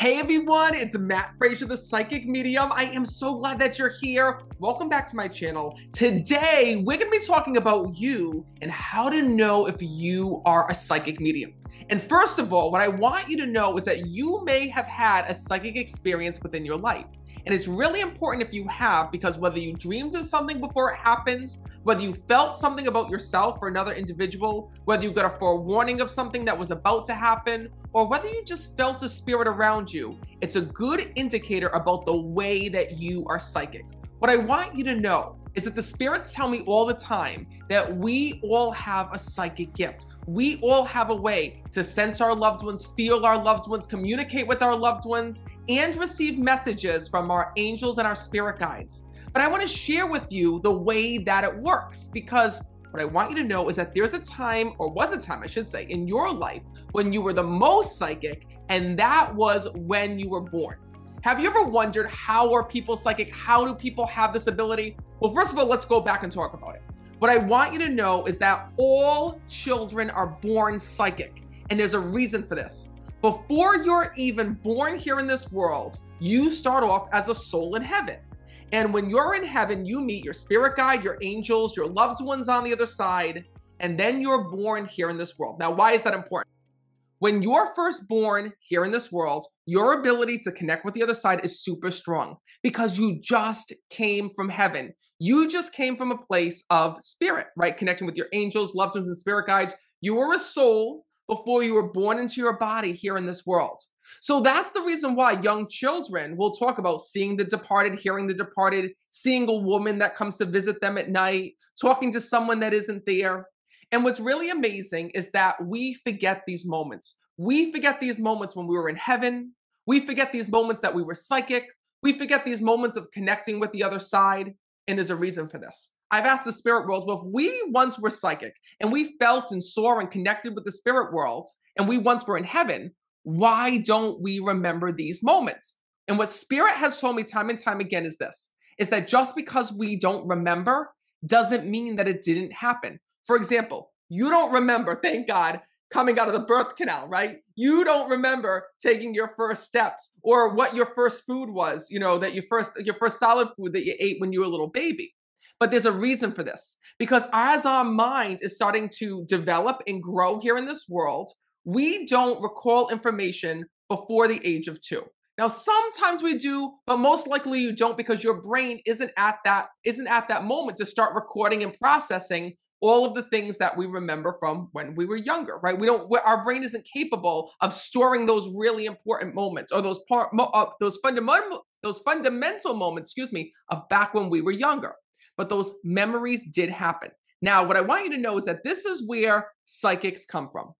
Hey everyone, it's Fraser, the psychic medium. I am so glad that you're here. Welcome back to my channel. Today, we're gonna be talking about you and how to know if you are a psychic medium. And first of all, what I want you to know is that you may have had a psychic experience within your life. And it's really important if you have, because whether you dreamed of something before it happens, whether you felt something about yourself or another individual, whether you got a forewarning of something that was about to happen, or whether you just felt a spirit around you, it's a good indicator about the way that you are psychic. What I want you to know is that the spirits tell me all the time that we all have a psychic gift. We all have a way to sense our loved ones, feel our loved ones, communicate with our loved ones, and receive messages from our angels and our spirit guides. But I want to share with you the way that it works, because what I want you to know is that there's a time, or was a time I should say, in your life when you were the most psychic, and that was when you were born. Have you ever wondered, how are people psychic? How do people have this ability? Well, first of all, let's go back and talk about it. What I want you to know is that all children are born psychic, and there's a reason for this. Before you're even born here in this world, you start off as a soul in heaven. And when you're in heaven, you meet your spirit guide, your angels, your loved ones on the other side, and then you're born here in this world. Now, why is that important? When you're first born here in this world, your ability to connect with the other side is super strong because you just came from heaven. You just came from a place of spirit, right? Connecting with your angels, loved ones, and spirit guides. You were a soul before you were born into your body here in this world. So that's the reason why young children will talk about seeing the departed, hearing the departed, seeing a woman that comes to visit them at night, talking to someone that isn't there. And what's really amazing is that we forget these moments. We forget these moments when we were in heaven. We forget these moments that we were psychic. We forget these moments of connecting with the other side. And there's a reason for this. I've asked the spirit world, well, if we once were psychic and we felt and saw and connected with the spirit world, and we once were in heaven, why don't we remember these moments? And what spirit has told me time and time again is this, is that just because we don't remember doesn't mean that it didn't happen. For example, you don't remember, thank God, coming out of the birth canal, right? You don't remember taking your first steps or what your first food was, that your first solid food that you ate when you were a little baby. But there's a reason for this, because as our mind is starting to develop and grow here in this world, we don't recall information before the age of 2. Now, sometimes we do, but most likely you don't, because your brain isn't at that moment to start recording and processing all of the things that we remember from when we were younger, right? Our brain isn't capable of storing those really important moments or those fundamental moments, of back when we were younger. But those memories did happen. Now, what I want you to know is that this is where psychics come from.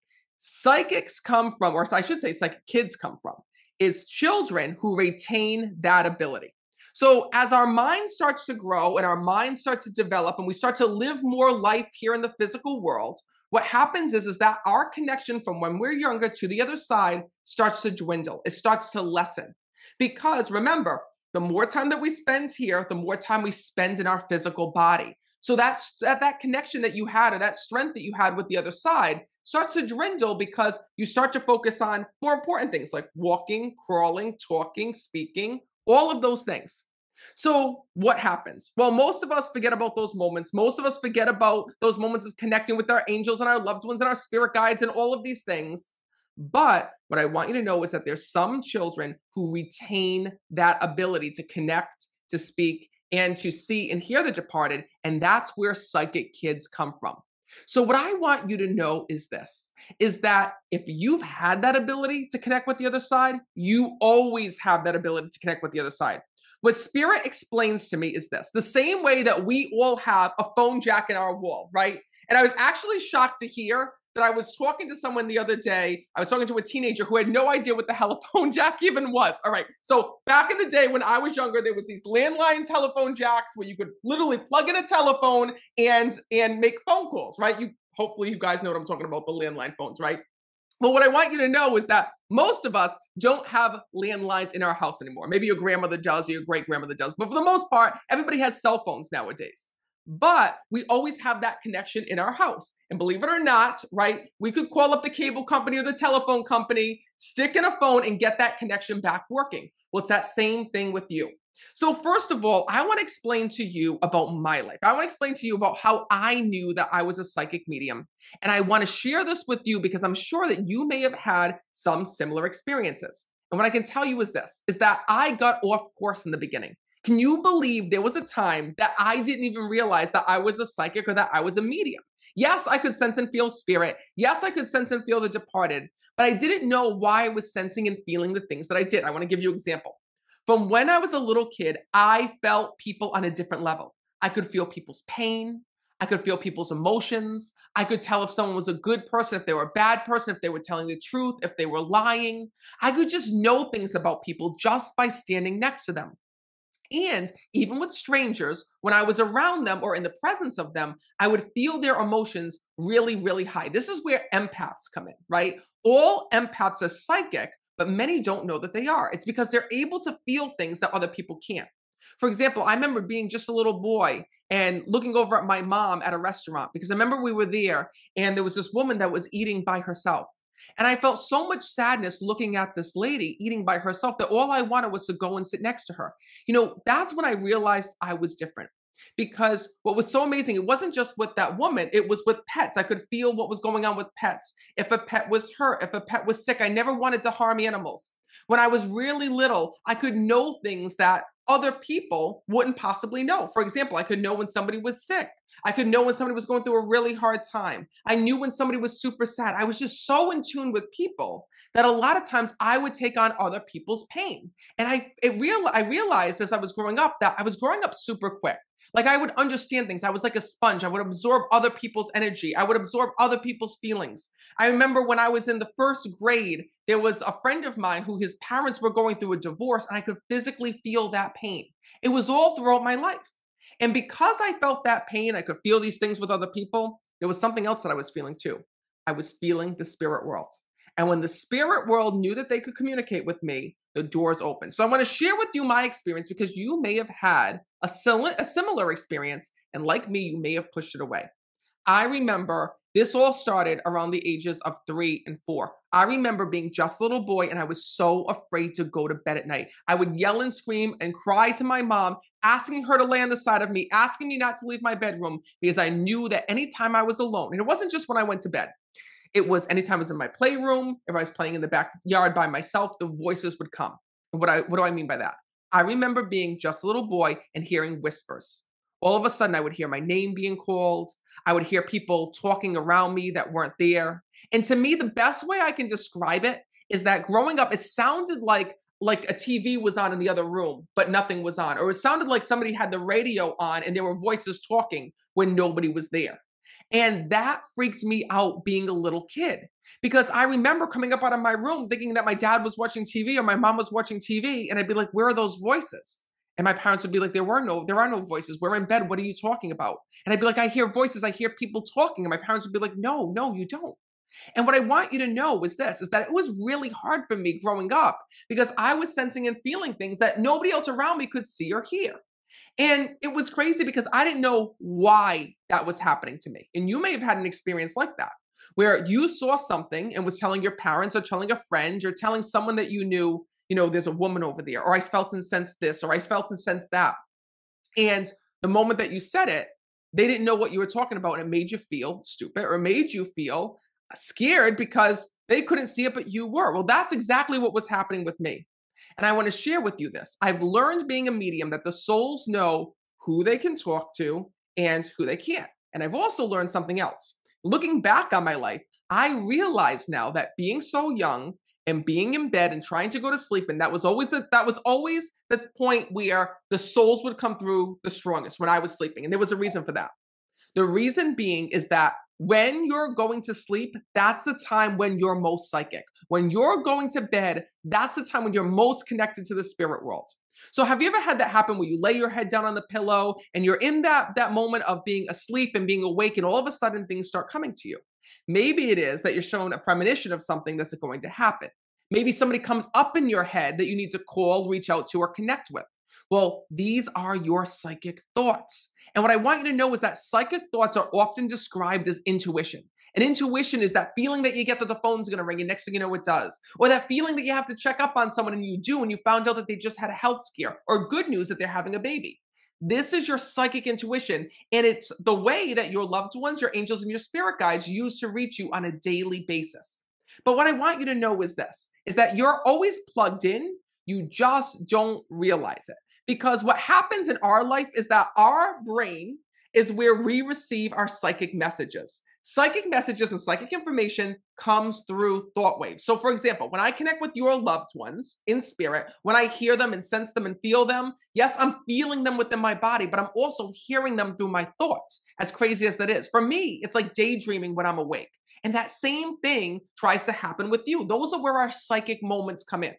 Psychics come from, or I should say psychic kids come from, is children who retain that ability. So as our mind starts to grow and our mind starts to develop and we start to live more life here in the physical world, what happens is that our connection from when we're younger to the other side starts to dwindle. It starts to lessen. Because remember, the more time that we spend here, the more time we spend in our physical body. So that connection that you had, or that strength that you had with the other side, starts to dwindle because you start to focus on more important things like walking, crawling, talking, speaking, all of those things. So what happens? Well, most of us forget about those moments. Most of us forget about those moments of connecting with our angels and our loved ones and our spirit guides and all of these things. But what I want you to know is that there's some children who retain that ability to connect, to speak, and to see and hear the departed, and that's where psychic kids come from. So what I want you to know is this, is that if you've had that ability to connect with the other side, you always have that ability to connect with the other side. What spirit explains to me is this, the same way that we all have a phone jack in our wall, right? And I was actually shocked to hear that I was talking to someone the other day. I was talking to a teenager who had no idea what the hell a phone jack even was. All right. So back in the day when I was younger, there was these landline telephone jacks where you could literally plug in a telephone and make phone calls, right? Hopefully you guys know what I'm talking about, the landline phones, right? Well, what I want you to know is that most of us don't have landlines in our house anymore. Maybe your grandmother does or your great grandmother does. But for the most part, everybody has cell phones nowadays. But we always have that connection in our house. And believe it or not, right, we could call up the cable company or the telephone company, stick in a phone, and get that connection back working. Well, it's that same thing with you. So first of all, I want to explain to you about my life. I want to explain to you about how I knew that I was a psychic medium. And I want to share this with you because I'm sure that you may have had some similar experiences. And what I can tell you is this, is that I got off course in the beginning. Can you believe there was a time that I didn't even realize that I was a psychic or that I was a medium? Yes, I could sense and feel spirit. Yes, I could sense and feel the departed, but I didn't know why I was sensing and feeling the things that I did. I want to give you an example. From when I was a little kid, I felt people on a different level. I could feel people's pain. I could feel people's emotions. I could tell if someone was a good person, if they were a bad person, if they were telling the truth, if they were lying. I could just know things about people just by standing next to them. And even with strangers, when I was around them or in the presence of them, I would feel their emotions really, really high. This is where empaths come in, right? All empaths are psychic, but many don't know that they are. It's because they're able to feel things that other people can't. For example, I remember being just a little boy and looking over at my mom at a restaurant because I remember we were there and there was this woman that was eating by herself. And I felt so much sadness looking at this lady eating by herself that all I wanted was to go and sit next to her. That's when I realized I was different. Because what was so amazing, it wasn't just with that woman, it was with pets. I could feel what was going on with pets. If a pet was hurt, if a pet was sick, I never wanted to harm animals. When I was really little, I could know things that other people wouldn't possibly know. For example, I could know when somebody was sick. I could know when somebody was going through a really hard time. I knew when somebody was super sad. I was just so in tune with people that a lot of times I would take on other people's pain. And I realized as I was growing up that I was growing up super quick. Like I would understand things. I was like a sponge. I would absorb other people's energy. I would absorb other people's feelings. I remember when I was in the first grade, there was a friend of mine who his parents were going through a divorce, and I could physically feel that pain. It was all throughout my life. And because I felt that pain, I could feel these things with other people. There was something else that I was feeling too. I was feeling the spirit world. And when the spirit world knew that they could communicate with me, the doors opened. So I want to share with you my experience because you may have had a similar experience. And like me, you may have pushed it away. I remember this all started around the ages of 3 and 4. I remember being just a little boy and I was so afraid to go to bed at night. I would yell and scream and cry to my mom, asking her to lay on the side of me, asking me not to leave my bedroom because I knew that anytime I was alone, and it wasn't just when I went to bed, it was anytime I was in my playroom, if I was playing in the backyard by myself, the voices would come. And what do I mean by that? I remember being just a little boy and hearing whispers. All of a sudden, I would hear my name being called. I would hear people talking around me that weren't there. And to me, the best way I can describe it is that growing up, it sounded like a TV was on in the other room, but nothing was on. Or it sounded like somebody had the radio on and there were voices talking when nobody was there. And that freaked me out being a little kid because I remember coming up out of my room thinking that my dad was watching TV or my mom was watching TV. And I'd be like, where are those voices? And my parents would be like, there are no voices. We're in bed. What are you talking about? And I'd be like, I hear voices. I hear people talking. And my parents would be like, no, you don't. And what I want you to know is this, is that it was really hard for me growing up because I was sensing and feeling things that nobody else around me could see or hear. And it was crazy because I didn't know why that was happening to me. And you may have had an experience like that, where you saw something and was telling your parents or telling a friend or telling someone that you knew, there's a woman over there, or I felt and sensed this, or I felt and sensed that. And the moment that you said it, they didn't know what you were talking about. And it made you feel stupid or made you feel scared because they couldn't see it, but you were. Well, that's exactly what was happening with me. And I want to share with you this. I've learned being a medium that the souls know who they can talk to and who they can't. And I've also learned something else. Looking back on my life, I realize now that being so young and being in bed and trying to go to sleep, and that was always the point where the souls would come through the strongest when I was sleeping. And there was a reason for that. The reason being is that when you're going to sleep, that's the time when you're most psychic. When you're going to bed, that's the time when you're most connected to the spirit world. So have you ever had that happen where you lay your head down on the pillow and you're in that moment of being asleep and being awake and all of a sudden things start coming to you? Maybe it is that you're shown a premonition of something that's going to happen. Maybe somebody comes up in your head that you need to call, reach out to, or connect with. Well, these are your psychic thoughts. And what I want you to know is that psychic thoughts are often described as intuition. And intuition is that feeling that you get that the phone's going to ring and next thing you know it does. Or that feeling that you have to check up on someone and you do and you found out that they just had a health scare, or good news that they're having a baby. This is your psychic intuition, and it's the way that your loved ones, your angels, and your spirit guides use to reach you on a daily basis. But what I want you to know is this, is that you're always plugged in, you just don't realize it. Because what happens in our life is that our brain is where we receive our psychic messages. Psychic messages and psychic information comes through thought waves. So for example, when I connect with your loved ones in spirit, when I hear them and sense them and feel them, yes, I'm feeling them within my body, but I'm also hearing them through my thoughts, as crazy as that is. For me, it's like daydreaming when I'm awake. And that same thing tries to happen with you. Those are where our psychic moments come in.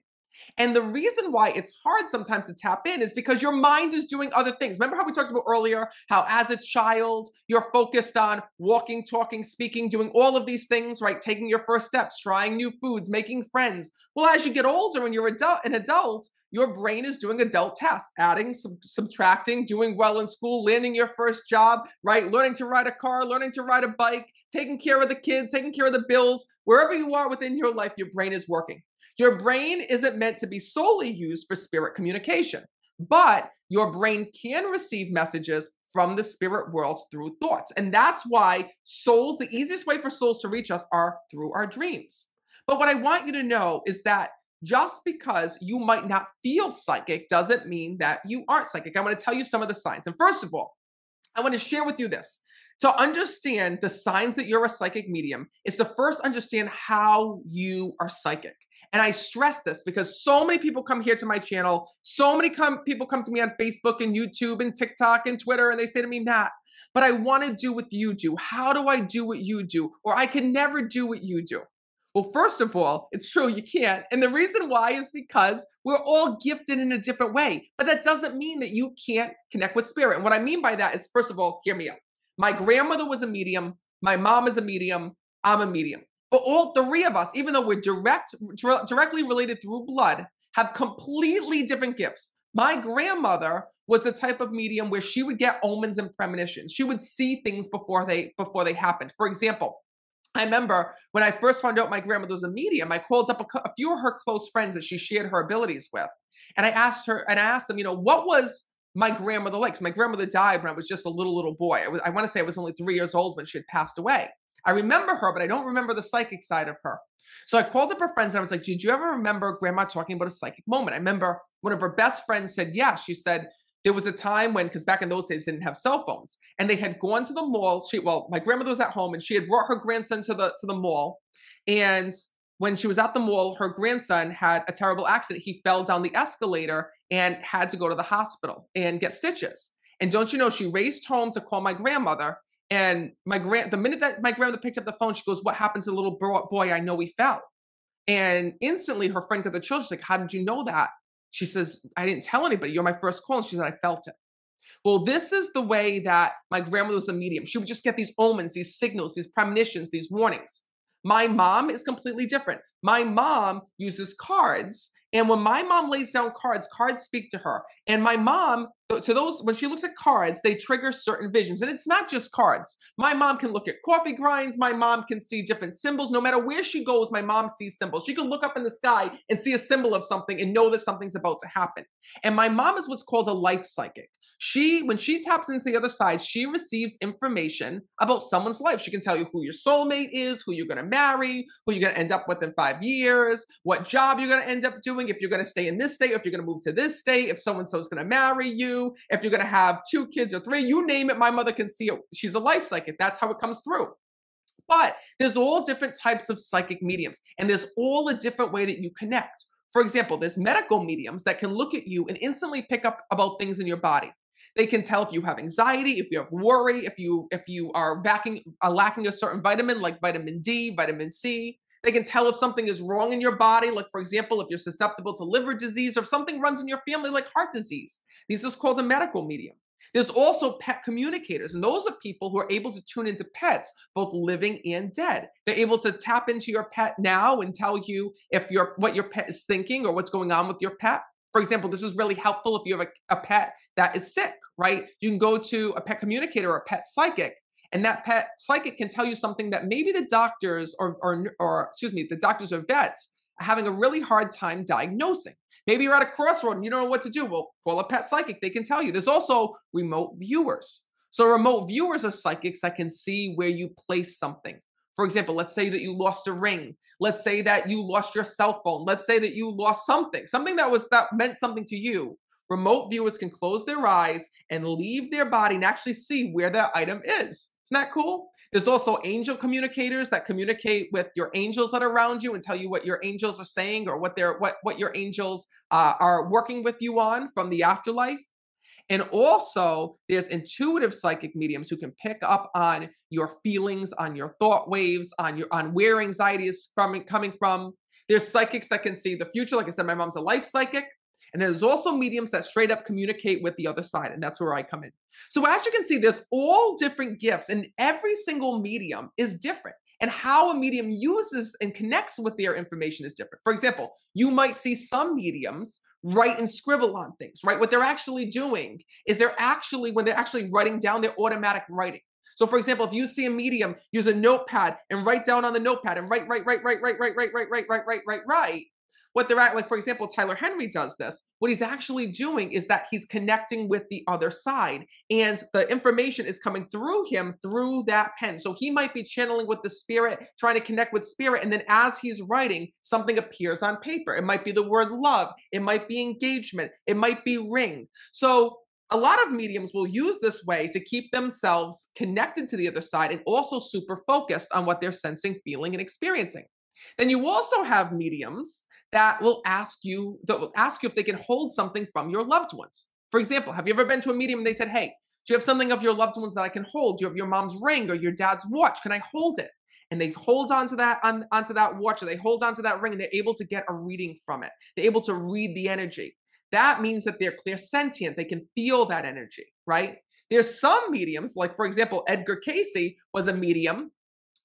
And the reason why it's hard sometimes to tap in is because your mind is doing other things. Remember how we talked about earlier, how as a child, you're focused on walking, talking, speaking, doing all of these things, right? Taking your first steps, trying new foods, making friends. Well, as you get older and you're an adult, your brain is doing adult tasks, adding, subtracting, doing well in school, landing your first job, right? Learning to ride a car, learning to ride a bike, taking care of the kids, taking care of the bills. Wherever you are within your life, your brain is working. Your brain isn't meant to be solely used for spirit communication, but your brain can receive messages from the spirit world through thoughts. And that's why souls, the easiest way for souls to reach us are through our dreams. But what I want you to know is that just because you might not feel psychic doesn't mean that you aren't psychic. I'm going to tell you some of the signs. And first of all, I want to share with you this. To understand the signs that you're a psychic medium is to first understand how you are psychic. And I stress this because so many people come here to my channel. So many people come to me on Facebook and YouTube and TikTok and Twitter, and they say to me, Matt, but I want to do what you do. How do I do what you do? Or I can never do what you do. Well, first of all, it's true, you can't. And the reason why is because we're all gifted in a different way. But that doesn't mean that you can't connect with spirit. And what I mean by that is, first of all, hear me out. My grandmother was a medium. My mom is a medium. I'm a medium. But all three of us, even though we're directly related through blood, have completely different gifts. My grandmother was the type of medium where she would get omens and premonitions. She would see things before they happened. For example, I remember when I first found out my grandmother was a medium, I called up a few of her close friends that she shared her abilities with. And I asked them, what was my grandmother like? My grandmother died when I was just a little boy. I want to say I was only 3 years old when she had passed away. I remember her, but I don't remember the psychic side of her. So I called up her friends and I was like, did you ever remember grandma talking about a psychic moment? I remember one of her best friends said, yeah. She said, there was a time when, because back in those days, they didn't have cell phones, and they had gone to the mall. My grandmother was at home and she had brought her grandson to the mall. And when she was at the mall, her grandson had a terrible accident. He fell down the escalator and had to go to the hospital and get stitches. And don't you know, she raced home to call my grandmother. And the minute that my grandmother picked up the phone, she goes, what happened to the little boy? I know he fell. And instantly her friend got the children. She's like, how did you know that? She says, I didn't tell anybody. You're my first call. And she said, I felt it. Well, this is the way that my grandmother was a medium. She would just get these omens, these signals, these premonitions, these warnings. My mom is completely different. My mom uses cards. And when my mom lays down cards speak to her. And my mom, when she looks at cards, they trigger certain visions. And it's not just cards. My mom can look at coffee grinds. My mom can see different symbols. No matter where she goes, my mom sees symbols. She can look up in the sky and see a symbol of something and know that something's about to happen. And my mom is what's called a life psychic. When she taps into the other side, she receives information about someone's life. She can tell you who your soulmate is, who you're going to marry, who you're going to end up with in 5 years, what job you're going to end up doing, if you're going to stay in this state, or if you're going to move to this state, if so-and-so is going to marry you, if you're going to have 2 kids or 3, you name it, my mother can see it. She's a life psychic. That's how it comes through. But there's all different types of psychic mediums, and there's all a different way that you connect. For example, there's medical mediums that can look at you and instantly pick up about things in your body. They can tell if you have anxiety, if you have worry, if you are lacking a certain vitamin like vitamin D, vitamin C. They can tell if something is wrong in your body, like for example, if you're susceptible to liver disease or if something runs in your family like heart disease. This is called a medical medium. There's also pet communicators, and those are people who are able to tune into pets, both living and dead. They're able to tap into your pet now and tell you what your pet is thinking or what's going on with your pet. For example, this is really helpful if you have a pet that is sick, right? You can go to a pet communicator or a pet psychic, and that pet psychic can tell you something that maybe the doctors or excuse me, the doctors or vets are having a really hard time diagnosing. Maybe you're at a crossroad and you don't know what to do. Well, call a pet psychic. They can tell you. There's also remote viewers. So remote viewers are psychics that can see where you place something. For example, let's say that you lost a ring. Let's say that you lost your cell phone. Let's say that you lost something that meant something to you. Remote viewers can close their eyes and leave their body and actually see where that item is. Isn't that cool? There's also angel communicators that communicate with your angels that are around you and tell you what your angels are saying or what your angels are working with you on from the afterlife. And also, there's intuitive psychic mediums who can pick up on your feelings, on your thought waves, on where anxiety is coming from. There's psychics that can see the future. Like I said, my mom's a life psychic. And there's also mediums that straight up communicate with the other side, and that's where I come in. So as you can see, there's all different gifts, and every single medium is different. And how a medium uses and connects with their information is different. For example, you might see some mediums write and scribble on things, right? What they're actually doing is when they're actually writing down, their automatic writing. So for example, if you see a medium use a notepad and write down on the notepad and write, what they're at, like for example, Tyler Henry does this. What he's actually doing is that he's connecting with the other side, and the information is coming through him through that pen. So he might be channeling with the spirit, trying to connect with spirit, and then as he's writing, something appears on paper. It might be the word love, it might be engagement, it might be ring. So a lot of mediums will use this way to keep themselves connected to the other side and also super focused on what they're sensing, feeling, and experiencing. Then you also have mediums that will ask you if they can hold something from your loved ones. For example, have you ever been to a medium and they said, "Hey, do you have something of your loved ones that I can hold? Do you have your mom's ring or your dad's watch? Can I hold it?" And they hold onto that watch, or they hold onto that ring, and they're able to get a reading from it. They're able to read the energy. That means that they're clairsentient. They can feel that energy, right? There's some mediums, like for example, Edgar Cayce was a medium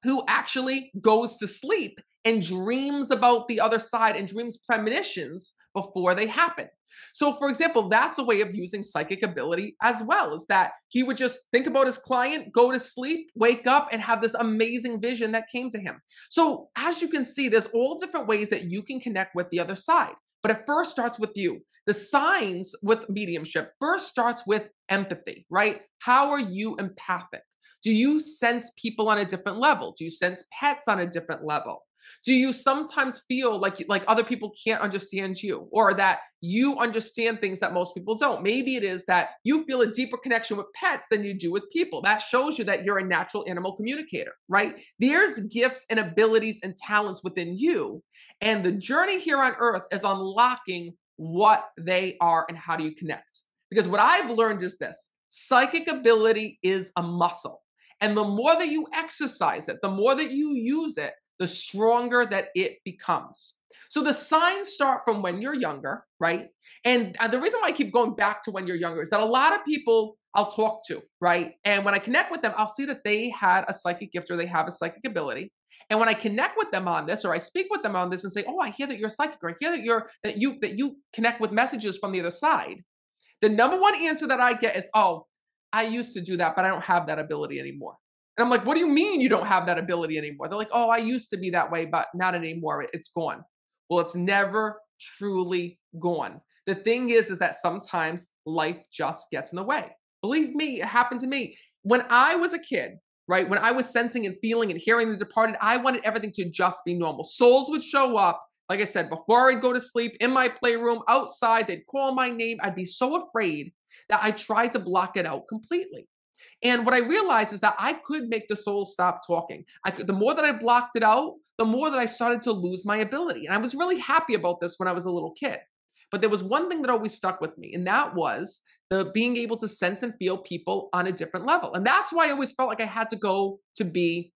who actually goes to sleep and dreams about the other side and dreams premonitions before they happen. So for example, that's a way of using psychic ability as well, is that he would just think about his client, go to sleep, wake up, and have this amazing vision that came to him. So as you can see, there's all different ways that you can connect with the other side. But it first starts with you. The signs with mediumship first starts with empathy, right? How are you empathic? Do you sense people on a different level? Do you sense pets on a different level? Do you sometimes feel like other people can't understand you, or that you understand things that most people don't? Maybe it is that you feel a deeper connection with pets than you do with people. That shows you that you're a natural animal communicator, right? There's gifts and abilities and talents within you. And the journey here on earth is unlocking what they are and how do you connect. Because what I've learned is this: psychic ability is a muscle. And the more that you exercise it, the more that you use it, the stronger that it becomes. So the signs start from when you're younger, right? And the reason why I keep going back to when you're younger is that a lot of people I'll talk to, right? And when I connect with them, I'll see that they had a psychic gift or they have a psychic ability. And when I connect with them on this, or I speak with them on this and say, "Oh, I hear that you're a psychic," or "I hear that you connect with messages from the other side," the number one answer that I get is, "Oh, I used to do that, but I don't have that ability anymore." And I'm like, "What do you mean you don't have that ability anymore?" They're like, "Oh, I used to be that way, but not anymore. It's gone." Well, it's never truly gone. The thing is that sometimes life just gets in the way. Believe me, it happened to me. When I was a kid, right? When I was sensing and feeling and hearing the departed, I wanted everything to just be normal. Souls would show up, like I said, before I'd go to sleep, in my playroom, outside, they'd call my name. I'd be so afraid that I tried to block it out completely. And what I realized is that I could make the soul stop talking. The more that I blocked it out, the more that I started to lose my ability. And I was really happy about this when I was a little kid. But there was one thing that always stuck with me, and that was the being able to sense and feel people on a different level. And that's why I always felt like I had to go to be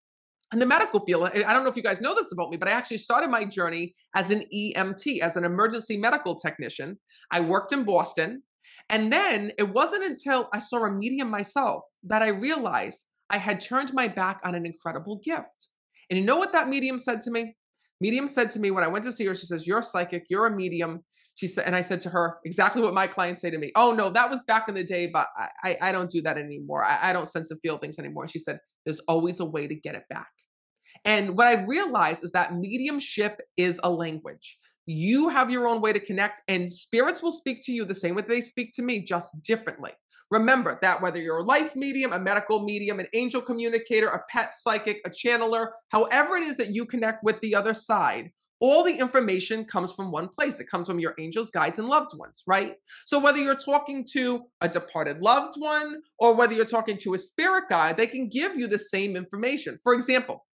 in the medical field. I don't know if you guys know this about me, but I actually started my journey as an EMT, as an emergency medical technician. I worked in Boston. And then it wasn't until I saw a medium myself that I realized I had turned my back on an incredible gift. And you know what that medium said to me? Medium said to me when I went to see her, she says, "You're psychic, you're a medium." She said, and I said to her exactly what my clients say to me. "Oh no, that was back in the day, but I don't do that anymore. I don't sense and feel things anymore." She said, "There's always a way to get it back." And what I've realized is that mediumship is a language. You have your own way to connect, and spirits will speak to you the same way they speak to me, just differently. Remember that whether you're a life medium, a medical medium, an angel communicator, a pet psychic, a channeler, however it is that you connect with the other side, all the information comes from one place. It comes from your angels, guides, and loved ones, right? So whether you're talking to a departed loved one or whether you're talking to a spirit guide, they can give you the same information. For example,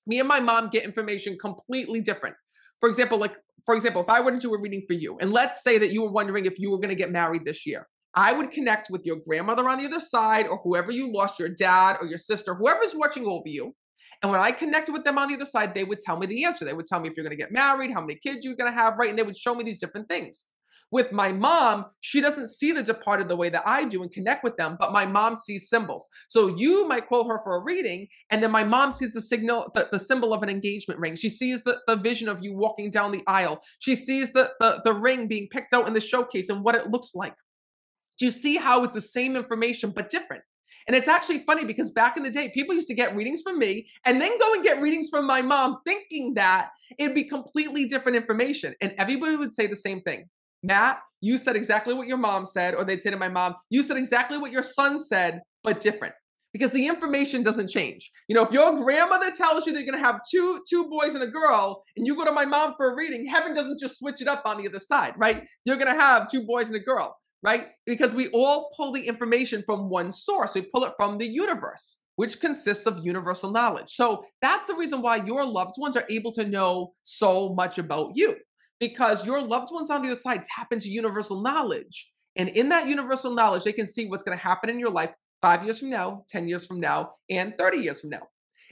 me and my mom get information completely different. For example, if I went into a reading for you, and let's say that you were wondering if you were going to get married this year, I would connect with your grandmother on the other side or whoever you lost, your dad or your sister, whoever's watching over you. And when I connected with them on the other side, they would tell me the answer. They would tell me if you're going to get married, how many kids you're going to have, right? And they would show me these different things. With my mom, she doesn't see the departed the way that I do and connect with them, but my mom sees symbols. So you might call her for a reading, and then my mom sees the signal, the symbol of an engagement ring. She sees the vision of you walking down the aisle. She sees the ring being picked out in the showcase and what it looks like. Do you see how it's the same information but different? And it's actually funny because back in the day, people used to get readings from me and then go and get readings from my mom, thinking that it'd be completely different information. And everybody would say the same thing. "Matt, you said exactly what your mom said," or they'd say to my mom, "You said exactly what your son said, but different." Because the information doesn't change. You know, if your grandmother tells you they're going to have two boys and a girl, and you go to my mom for a reading, heaven doesn't just switch it up on the other side, right? You're going to have two boys and a girl, right? Because we all pull the information from one source. We pull it from the universe, which consists of universal knowledge. So that's the reason why your loved ones are able to know so much about you, because your loved ones on the other side tap into universal knowledge. And in that universal knowledge, they can see what's going to happen in your life 5 years from now, 10 years from now, and 30 years from now.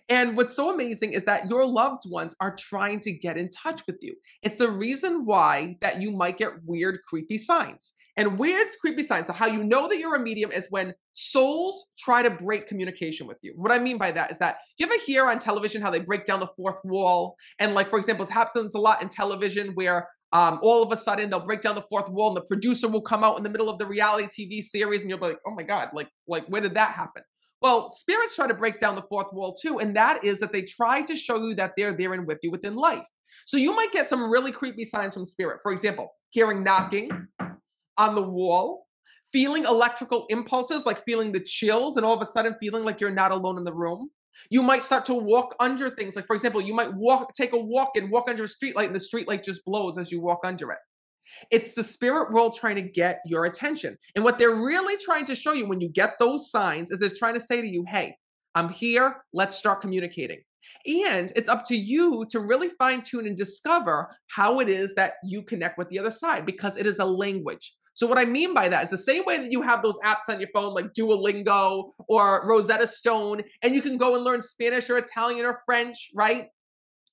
And what's so amazing is that your loved ones are trying to get in touch with you. It's the reason why that you might get weird, creepy signs. And weird, creepy signs, how you know that you're a medium is when souls try to break communication with you. What I mean by that is that you ever hear on television how they break down the fourth wall? And like, for example, it happens a lot in television where all of a sudden they'll break down the fourth wall and the producer will come out in the middle of the reality TV series and you'll be like, "Oh my God, like where did that happen?" Well, spirits try to break down the fourth wall too, and that is that they try to show you that they're there and with you within life. So you might get some really creepy signs from spirit. For example, hearing knocking on the wall, feeling electrical impulses, like feeling the chills, and all of a sudden feeling like you're not alone in the room. You might start to walk under things. Like, for example, you might take a walk and walk under a streetlight, and the streetlight just blows as you walk under it. It's the spirit world trying to get your attention. And what they're really trying to show you when you get those signs is they're trying to say to you, "Hey, I'm here. Let's start communicating." And it's up to you to really fine tune and discover how it is that you connect with the other side, because it is a language. So what I mean by that is the same way that you have those apps on your phone like Duolingo or Rosetta Stone, and you can go and learn Spanish or Italian or French, right?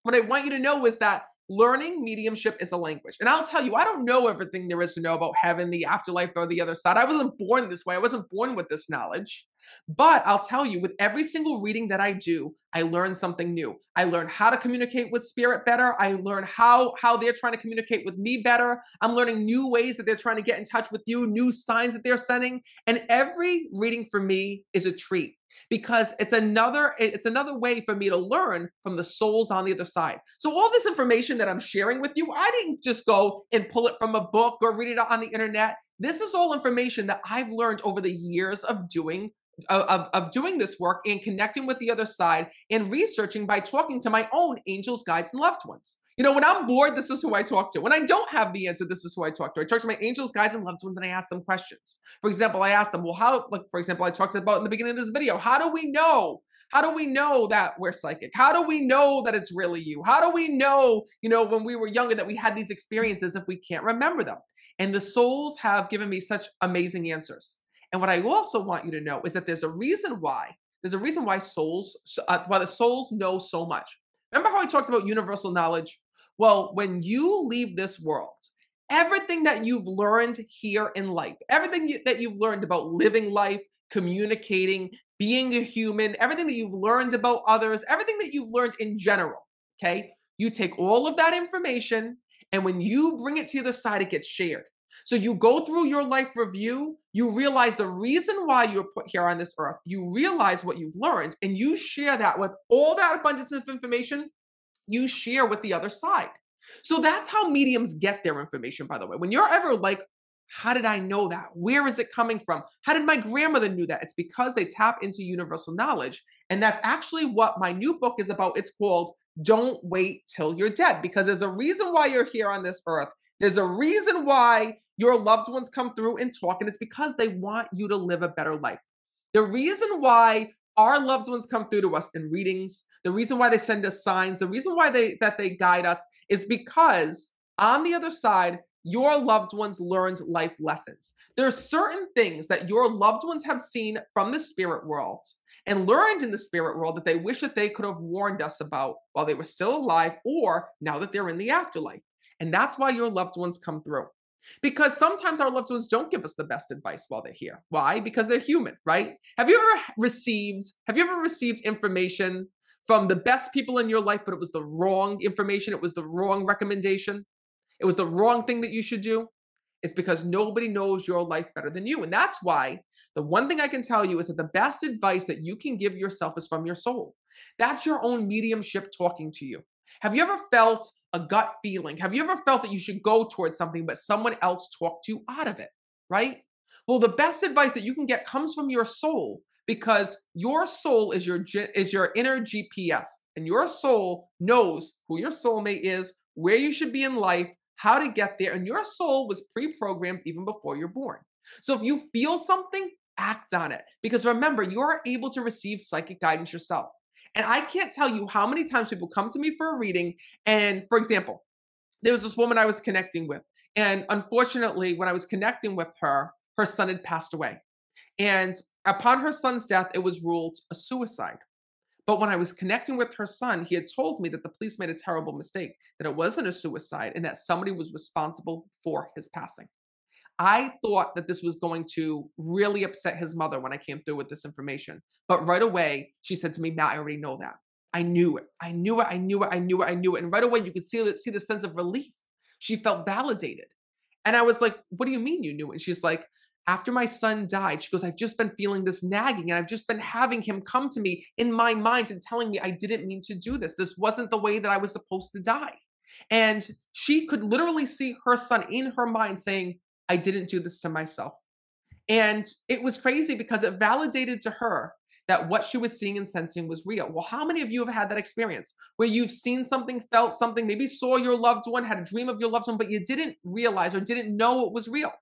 What I want you to know is that learning mediumship is a language. And I'll tell you, I don't know everything there is to know about heaven, the afterlife, or the other side. I wasn't born this way. I wasn't born with this knowledge. But I'll tell you, with every single reading that I do, I learn something new. I learn how to communicate with spirit better. I learn how they're trying to communicate with me better. I'm learning new ways that they're trying to get in touch with you, new signs that they're sending. And every reading for me is a treat, because it's another way for me to learn from the souls on the other side. So all this information that I'm sharing with you, I didn't just go and pull it from a book or read it on the internet. This is all information that I've learned over the years of doing this work and connecting with the other side and researching by talking to my own angels, guides, and loved ones. You know, when I'm bored, this is who I talk to. When I don't have the answer, this is who I talk to. I talk to my angels, guides, and loved ones, and I ask them questions. For example, I ask them, well, for example, I talked about in the beginning of this video, how do we know? How do we know that we're psychic? How do we know that it's really you? How do we know, when we were younger that we had these experiences if we can't remember them? And the souls have given me such amazing answers. And what I also want you to know is that there's a reason why why the souls know so much. Remember how I talked about universal knowledge? Well, when you leave this world, everything that you've learned here in life, everything that you've learned about living life, communicating, being a human, everything that you've learned about others, everything that you've learned in general, okay? You take all of that information, and when you bring it to the other side, it gets shared. So you go through your life review, you realize the reason why you're put here on this earth, you realize what you've learned, and you share that with all that abundance of information you share with the other side. So that's how mediums get their information, by the way. When you're ever like, how did I know that? Where is it coming from? How did my grandmother knew that? It's because they tap into universal knowledge. And that's actually what my new book is about. It's called Don't Wait Till You're Dead, because there's a reason why you're here on this earth. There's a reason why your loved ones come through and talk, and it's because they want you to live a better life. The reason why our loved ones come through to us in readings, the reason why they send us signs, the reason why they guide us is because on the other side, your loved ones learned life lessons. There are certain things that your loved ones have seen from the spirit world and learned in the spirit world that they wish that they could have warned us about while they were still alive or now that they're in the afterlife. And that's why your loved ones come through. Because sometimes our loved ones don't give us the best advice while they're here. Why? Because they're human, right? Have you ever received information from the best people in your life, but it was the wrong information? It was the wrong recommendation. It was the wrong thing that you should do. It's because nobody knows your life better than you. And that's why the one thing I can tell you is that the best advice that you can give yourself is from your soul. That's your own mediumship talking to you. Have you ever felt a gut feeling? Have you ever felt that you should go towards something, but someone else talked you out of it, right? Well, the best advice that you can get comes from your soul, because your soul is your inner GPS, and your soul knows who your soulmate is, where you should be in life, how to get there, and your soul was pre-programmed even before you're born. So if you feel something, act on it, because remember, you're able to receive psychic guidance yourself. And I can't tell you how many times people come to me for a reading. And for example, there was this woman I was connecting with. And unfortunately, when I was connecting with her, her son had passed away. And upon her son's death, it was ruled a suicide. But when I was connecting with her son, he had told me that the police made a terrible mistake, that it wasn't a suicide and that somebody was responsible for his passing. I thought that this was going to really upset his mother when I came through with this information. But right away, she said to me, Matt, I already know that. I knew it. I knew it. I knew it. I knew it. I knew it. And right away, you could see the sense of relief. She felt validated. And I was like, what do you mean you knew it? And she's like, after my son died, she goes, I've just been feeling this nagging, and I've just been having him come to me in my mind and telling me I didn't mean to do this. This wasn't the way that I was supposed to die. And she could literally see her son in her mind saying, I didn't do this to myself. And it was crazy because it validated to her that what she was seeing and sensing was real. Well, how many of you have had that experience where you've seen something, felt something, maybe saw your loved one, had a dream of your loved one, but you didn't realize or didn't know it was real?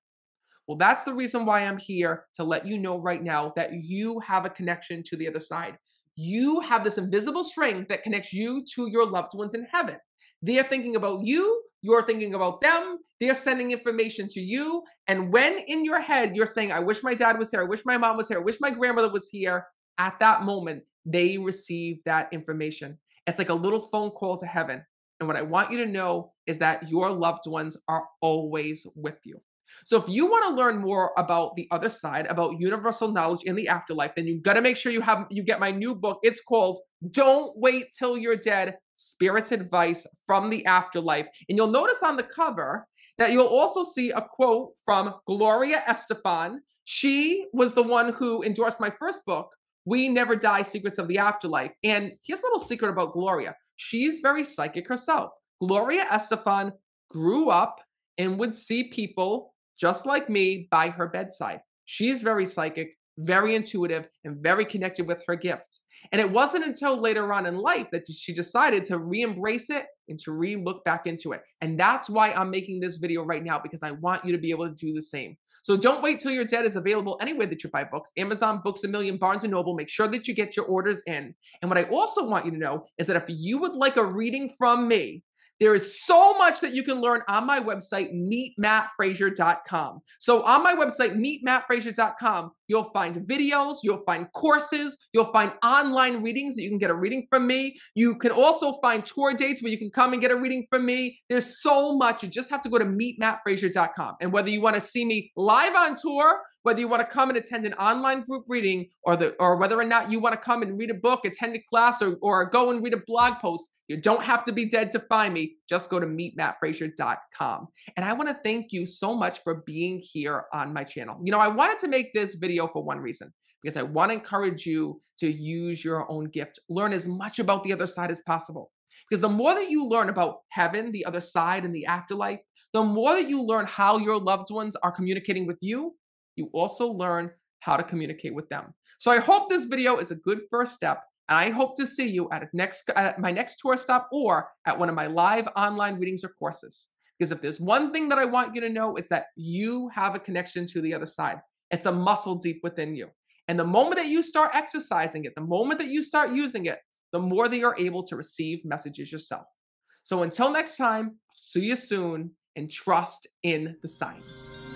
Well, that's the reason why I'm here, to let you know right now that you have a connection to the other side. You have this invisible string that connects you to your loved ones in heaven. They're thinking about you. You're thinking about them. They're sending information to you. And when in your head, you're saying, I wish my dad was here. I wish my mom was here. I wish my grandmother was here. At that moment, they receive that information. It's like a little phone call to heaven. And what I want you to know is that your loved ones are always with you. So if you want to learn more about the other side, about universal knowledge in the afterlife, then you've got to make sure you get my new book. It's called Don't Wait Till You're Dead, Spirit's Advice from the Afterlife. And you'll notice on the cover that you'll also see a quote from Gloria Estefan. She was the one who endorsed my first book, We Never Die, Secrets of the Afterlife. And here's a little secret about Gloria. She's very psychic herself. Gloria Estefan grew up and would see people just like me by her bedside. She's very psychic, very intuitive, and very connected with her gifts. And it wasn't until later on in life that she decided to re-embrace it and to re-look back into it. And that's why I'm making this video right now, because I want you to be able to do the same. So Don't Wait Till You're Dead is available anywhere that you buy books. Amazon, Books A Million, Barnes & Noble. Make sure that you get your orders in. And what I also want you to know is that if you would like a reading from me, there is so much that you can learn on my website, meetmattfraser.com. So on my website, meetmattfraser.com, you'll find videos, you'll find courses, you'll find online readings that you can get a reading from me. You can also find tour dates where you can come and get a reading from me. There's so much. You just have to go to meetmattfraser.com. And whether you want to see me live on tour, whether you want to come and attend an online group reading, or whether or not you want to come and read a book, attend a class, or go and read a blog post, You don't have to be dead to find me. Just go to meetmattfraser.com. And I want to thank you so much for being here on my channel. You know, I wanted to make this video for one reason, because I want to encourage you to use your own gift. Learn as much about the other side as possible. Because the more that you learn about heaven, the other side, and the afterlife, the more that you learn how your loved ones are communicating with you, you also learn how to communicate with them. So I hope this video is a good first step, and I hope to see you at my next tour stop or at one of my live online readings or courses. Because if there's one thing that I want you to know, it's that you have a connection to the other side. It's a muscle deep within you. And the moment that you start exercising it, the moment that you start using it, the more that you're able to receive messages yourself. So until next time, see you soon, and trust in the signs.